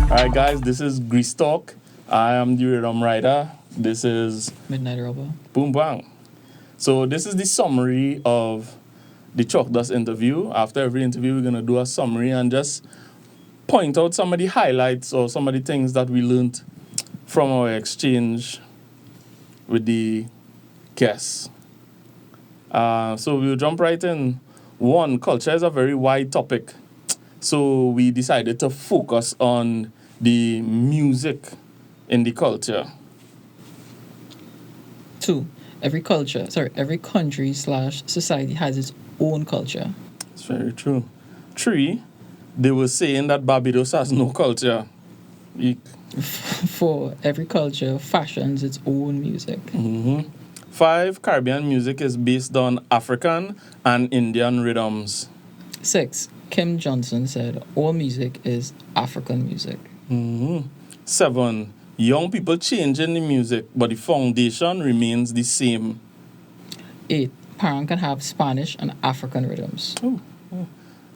Alright guys, this is Grease Talk. I am the Rhythm Rider. This is DeMidnightRobber. Boom Bang. So this is the summary of the Chalkdust interview. After every interview, we're going to do a summary and just point out some of the highlights or some of the things that we learned from our exchange with the guests. So we'll jump right in. One, culture is a very wide topic. So we decided to focus on the music in the culture. 2, every country/society has its own culture. It's very true. 3, they were saying that Barbados has no culture. 4, every culture fashions its own music. 5, Caribbean music is based on African and Indian rhythms. 6, Kim Johnson said all music is African music. 7, young people changing the music, but the foundation remains the same. 8, parent can have Spanish and African rhythms. 9,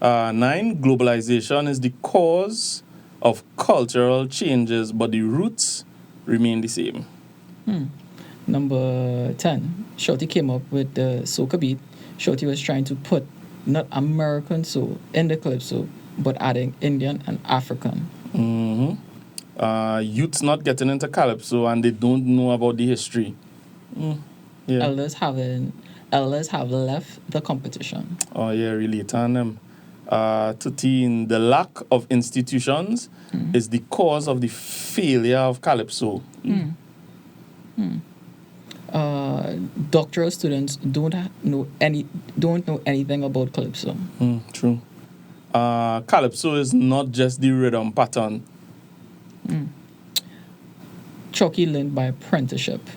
globalization is the cause of cultural changes, but the roots remain the same. Number 10, Shorty came up with the soca beat. Shorty was trying to put not American soul in the calypso, but adding Indian and African. Youths not getting into calypso and they don't know about the history. Yeah. Elders have left the competition. Oh yeah, relate on them. 13, the lack of institutions is the cause of the failure of calypso. Doctoral students don't know anything about calypso. True. Calypso is not just the rhythm pattern. Chucky learned by apprenticeship.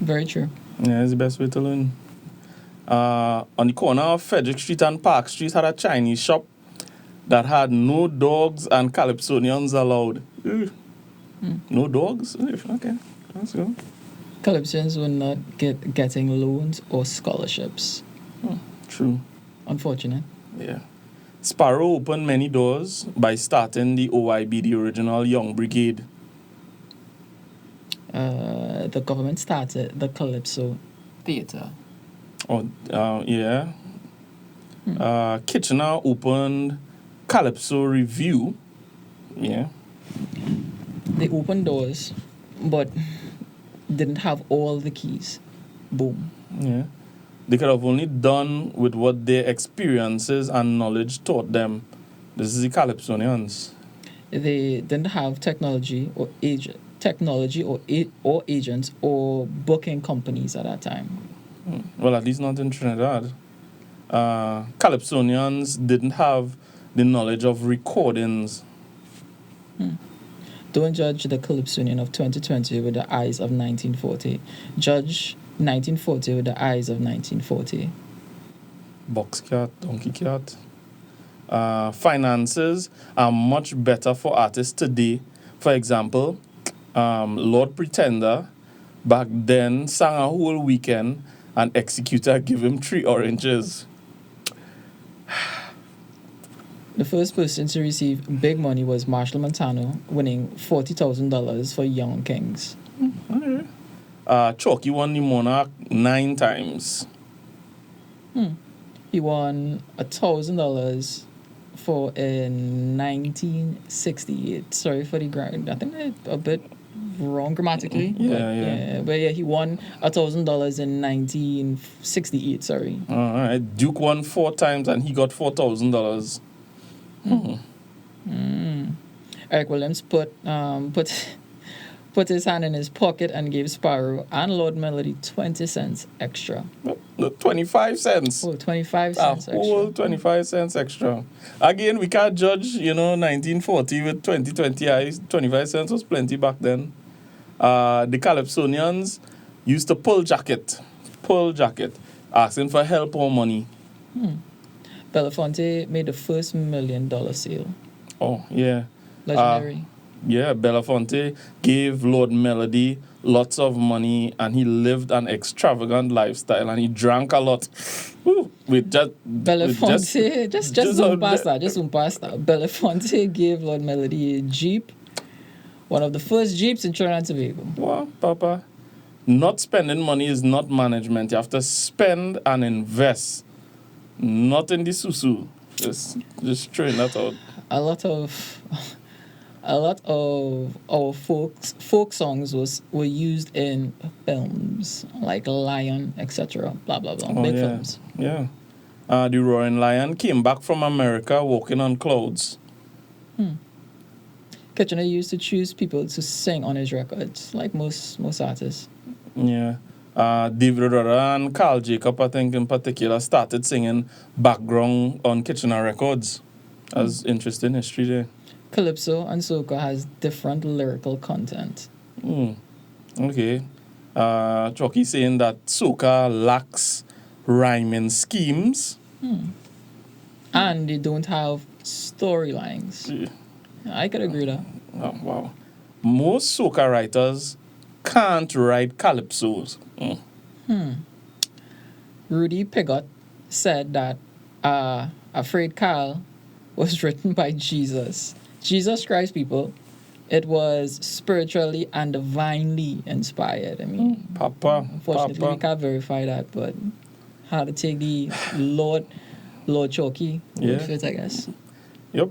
Very true. Yeah, it's the best way to learn. On the corner of Frederick Street and Park Street had a Chinese shop that had no dogs and Calypsonians allowed. No dogs? Okay, let's go. Calypsonians were not getting loans or scholarships. True. Unfortunate. Yeah. Sparrow opened many doors by starting the OYB, the original Young Brigade. The government started the Calypso Theatre. Yeah. Kitchener opened Calypso Review. Yeah. They opened doors, but didn't have all the keys. Boom. Yeah. They could have only done with what their experiences and knowledge taught them. This is the Calypsonians. They didn't have technology or agents or booking companies at that time. Well, at least not in Trinidad. Calypsonians didn't have the knowledge of recordings. Don't judge the Calypsonian of 2020 with the eyes of 1940. Judge 1940 with the eyes of 1940. Box cat, donkey cat. Finances are much better for artists today. For example, Lord Pretender back then sang a whole weekend and Executor gave him 3 oranges. The first person to receive big money was Marshall Montano, winning $40,000 for Young Kings. Okay. Chalky won the Monarch 9 times. He won $1,000 for in 1968. Sorry for the grind. I think that's a bit wrong grammatically. But he won $1,000 in 1968. Sorry. All right. Duke won 4 times and he got $4,000. Eric Williams put his hand in his pocket and gave Sparrow and Lord Melody 20 cents extra. 25 cents. Oh, 25 cents extra. Whole 25 cents extra. Again, we can't judge, 1940 with 2020 eyes. 25 cents was plenty back then. The Calypsonians used to pull jacket, asking for help or money. Belafonte made the first $1 million sale. Oh, yeah. Legendary. Yeah, Belafonte gave Lord Melody lots of money and he lived an extravagant lifestyle and he drank a lot. Woo. With just Belafonte, just zoom past that. Belafonte gave Lord Melody a Jeep, one of the first Jeeps in Trinidad and Tobago. Well, Papa, not spending money is not management. You have to spend and invest, not in the susu. Just throwing that out. A lot of our folk songs were used in films like Lion, etc. Blah blah blah. Big films. Yeah. The Roaring Lion came back from America walking on clouds. Kitchener used to choose people to sing on his records, like most artists. Yeah. David Rudder and Carl Jacob, I think in particular, started singing background on Kitchener records. That's interesting history there. Calypso and soca has different lyrical content. Okay. Chucky saying that soca lacks rhyming schemes. And they don't have storylines. Yeah. I could agree with that. Oh, wow. Most soca writers can't write calypsos. Rudy Pigott said that Afraid Carl was written by Jesus. Jesus Christ, people. It was spiritually and divinely inspired. I mean, unfortunately, we can't verify that, but how to take the Lord Chalky with it, I guess. Yep.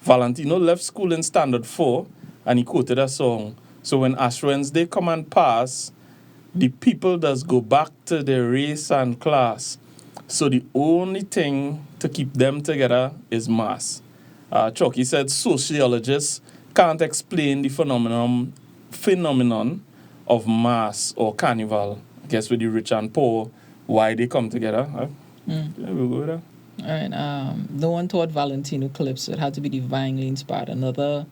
Valentino left school in Standard 4 and he quoted a song. So when Ash Wednesday come and pass, the people does go back to their race and class. So the only thing to keep them together is mass. Chucky said sociologists can't explain the phenomenon of mass or carnival. I guess with the rich and poor, why they come together. Yeah, we'll go with that. All right. No one thought Valentino Calypso. It had to be divinely inspired. Another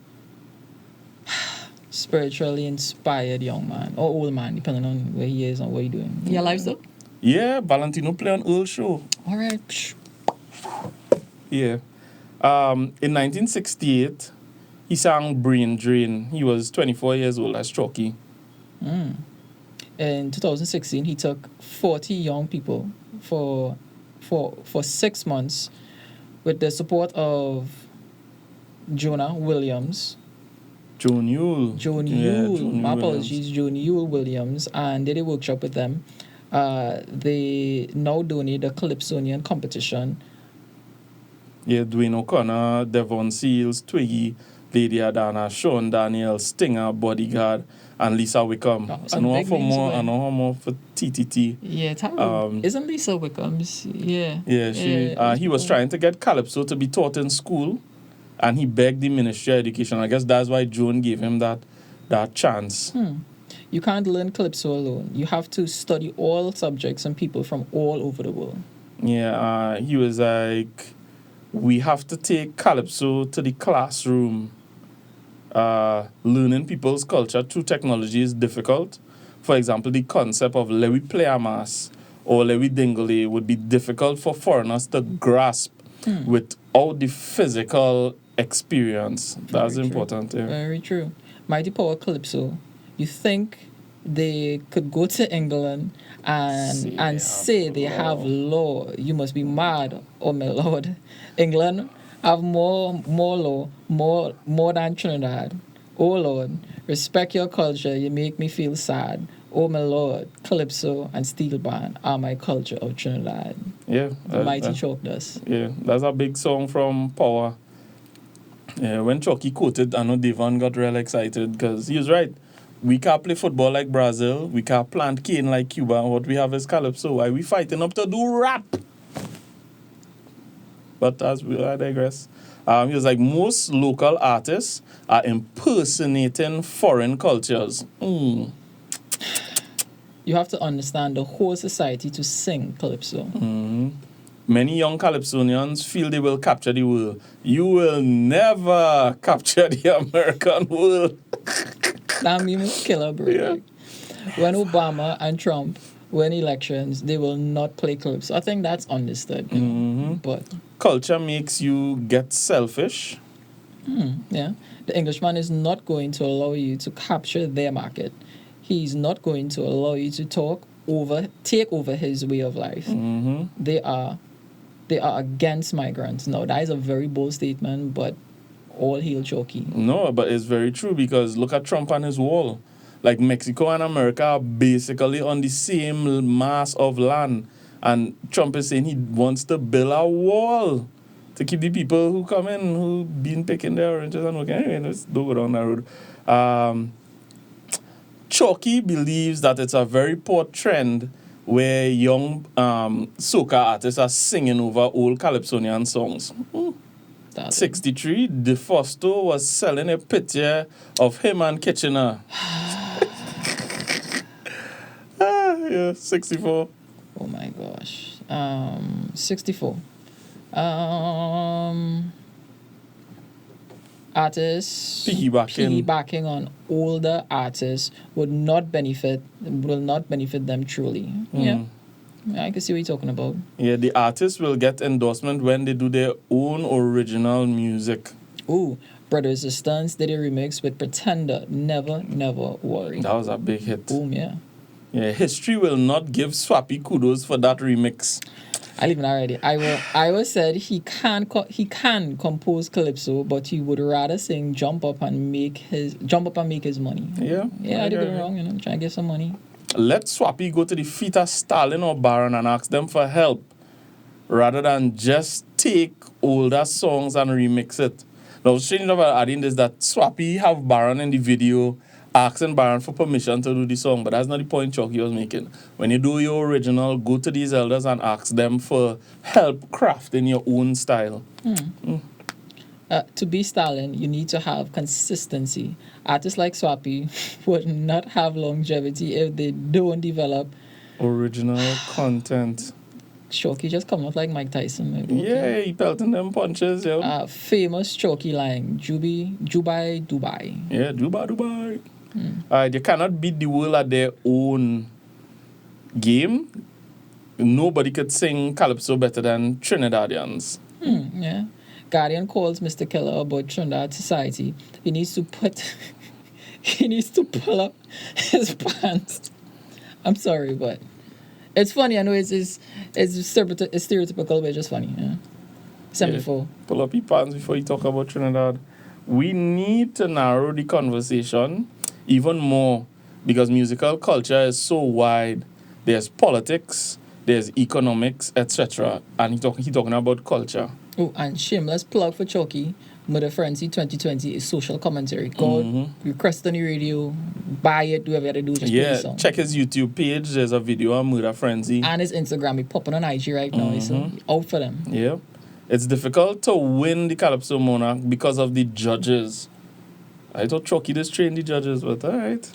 spiritually inspired young man or old man, depending on where he is and what he's doing. He alive still? Yeah, Valentino play on Earl show. All right. Yeah. In 1968, he sang Brain Drain. He was 24 years old as Chucky. In 2016, he took 40 young people for 6 months with the support of Jonah Williams. Joan Yule. My apologies, Joan Yule Williams, and did a workshop with them. They now donate the Calypsonian competition. Yeah, Dwayne O'Connor, Devon Seals, Twiggy, Lady Adana, Sean Daniel, Stinger, Bodyguard, and Lisa Wickham. I know her more for TTT. Yeah, isn't Lisa Wickham's? Yeah. Yeah, he was trying to get Calypso to be taught in school, and he begged the Ministry of Education. I guess that's why Joan gave him that chance. You can't learn Calypso alone. You have to study all subjects and people from all over the world. Yeah, he was like, we have to take Calypso to the classroom. Learning people's culture through technology is difficult. For example, the concept of Lewi Playamass or Lewi Dingley would be difficult for foreigners to grasp without the physical experience. That's important. Yeah. Very true. Mighty Power Calypso. You think they could go to England and say they have law? You must be mad, oh my lord. England have more law, more than Trinidad. Oh Lord, respect your culture. You make me feel sad. Oh my Lord, Calypso and Steel Band are my culture of Trinidad. Yeah, Mighty Chalkdust. Yeah, that's a big song from Power. Yeah, when Chucky quoted, I know Devon got real excited because he was right. We can't play football like Brazil. We can't plant cane like Cuba. What we have is Calypso. Why we fighting up to do rap? But I digress. He was like, most local artists are impersonating foreign cultures. You have to understand the whole society to sing Calypso. Many young Calypsonians feel they will capture the world. You will never capture the American world. That meme is killer, bro. Yeah. When Obama and Trump win elections, they will not play Calypso. I think that's understood. But culture makes you get selfish. Yeah. The Englishman is not going to allow you to capture their market. He's not going to allow you to take over his way of life. They are they are against migrants. Now, that is a very bold statement, but all hail Chalky. No, but it's very true because look at Trump and his wall. Like Mexico and America are basically on the same mass of land. And Trump is saying he wants to build a wall to keep the people who come in who been picking their oranges and working. Anyway, let's don't go down that road. Chalky believes that it's a very poor trend where young soca artists are singing over old Calypsonian songs. 63, DeFosto was selling a picture of him and Kitchener. Yeah, 64. Oh my gosh. 64. Artists piggybacking on older artists will not benefit them truly. Yeah, I can see what you're talking about. Yeah, the artists will get endorsement when they do their own original music. Ooh, Brothers the Stunts did a remix with Pretender, Never Worry. That was a big hit. Boom, yeah. Yeah, history will not give Swappy kudos for that remix. I leave it already. I was said he can compose calypso, but he would rather sing jump up and make his money. Yeah. I did it wrong, trying to get some money. Let Swappy go to the feet of Stalin or Baron and ask them for help, rather than just take older songs and remix it. Now, strange about adding this that Swappy have Baron in the video asking Baron for permission to do the song, but that's not the point Chalky was making. When you do your original, go to these elders and ask them for help crafting your own style. To be Stalin, you need to have consistency. Artists like Swappy would not have longevity if they don't develop original content. Chalky just come out like Mike Tyson. Maybe. Yeah, he pelting them punches, yo. Famous Chalky line, Dubai. Yeah, Dubai. You cannot beat the world at their own game. Nobody could sing Calypso better than Trinidadians. Yeah. Guardian calls Mr. Keller about Trinidad society. He needs to pull up his pants. I'm sorry, but it's funny. I know it's stereotypical, but it's just funny. Yeah. 74. Yeah. Pull up your pants before you talk about Trinidad. We need to narrow the conversation even more because musical culture is so wide. There's politics, there's economics, etc. And he talking about culture. Oh, and shameless plug for Chalky. Mother Frenzy 2020 is social commentary. Go request on the radio, buy it, do whatever you have to do, just play the song. Check his YouTube page. There's a video on Murder Frenzy. And his Instagram. He's popping on IG right now. So out for them. Yeah. It's difficult to win the Calypso Monarch because of the judges. I thought Chalky just trained the judges, but all right.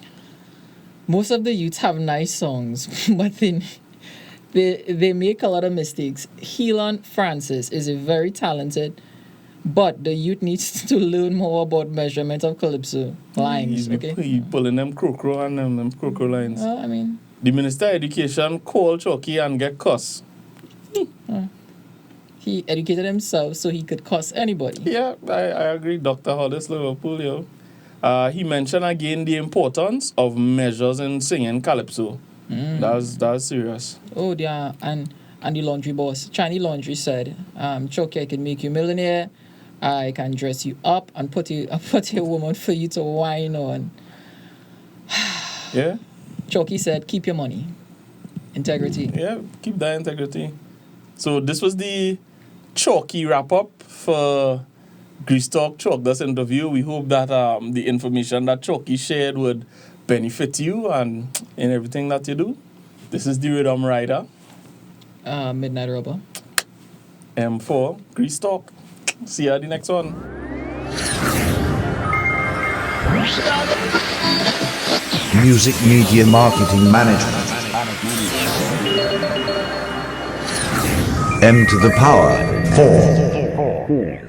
Most of the youths have nice songs, but they make a lot of mistakes. Helon Francis is a very talented, but the youth needs to learn more about measurement of calypso lines. He's pulling them crow and them crow lines. The Minister of Education called Chalky and get Cuss. He educated himself so he could cuss anybody. Yeah, I agree. Dr. Hollis, Liverpool, yo. He mentioned again the importance of measures in singing calypso. That's serious. Oh, yeah, and the laundry boss, Chani Laundry said, Chalky, I can make you millionaire. I can dress you up and put a woman for you to whine on. Yeah. Chalky said, keep your money. Integrity. Yeah, keep that integrity. So this was the Chalky wrap-up for Grease Talk Chalkdust interview. We hope that the information that Chalky shared would benefit you and in everything that you do. This is the Rhythm Rider. DeMidnightRobber. M4, Grease Talk. See you at the next one. Music Media Marketing Management. M to the power 4.